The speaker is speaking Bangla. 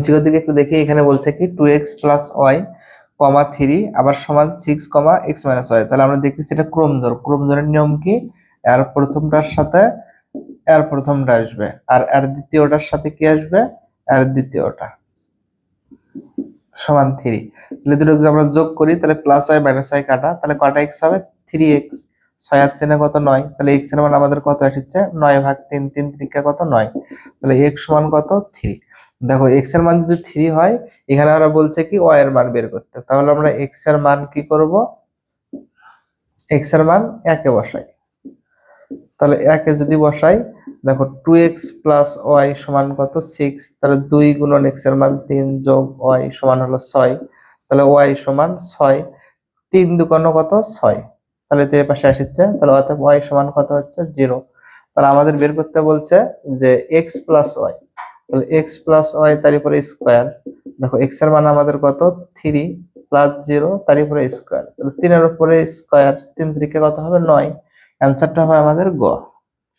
সিগর দিকে একটু দেখি, এখানে বলছে কি 2x প্লাস ওয়াই কমা 3 আবার সমান 6 কমা এক্স মাইনাস ওয়াই। তাহলে আমরা দেখতেছি এটা ক্রমজোরের নিয়ম কি, এর প্রথমটার সাথে এর প্রথমটা আসবে আর এর দ্বিতীয়টার সাথে কি আসবে, এর দ্বিতীয়টা সমান 3। তাহলে দুটো যদি আমরা যোগ করি তাহলে প্লাস ওয়াই মাইনাস ওয়াই কাটা, তাহলে কটা এক্স হবে 3x। 6 আর 3 কত 9, তাহলে x এর মান আমাদের কত আসছে 9 ভাগ 3, 3 3 কত 9, তাহলে x সমান কত 3। দেখো x এর মান যদি 3 হয়, এখানে আমরা বলছে কি y এর মান বের করতে, তাহলে আমরা x এর মান কি করব, x এর মান 1 এ বসাই। তাহলে 1 এ যদি বসাই, দেখো 2x প্লাস ওয়াই সমান কত 6, তাহলে 2 গুণন x এর মান 3 যোগ y সমান হলো 6, তাহলে y সমান 6, 3 দুগুণ কত 6, তাহলে তো এর পাশে আসছে, তাহলে অতএব y সমান কত হচ্ছে 0। তাহলে আমাদের বের করতে বলছে যে x প্লাস ওয়াই, তাহলে x প্লাস ওয়াই তার উপরে স্কয়ার, দেখো x এর মান আমাদের কত 3 প্লাস 0 তার উপরে স্কয়ার, তাহলে 3 এর উপরে স্কয়ার 3 3 কত হবে 9, অ্যানসারটা হবে আমাদের গ।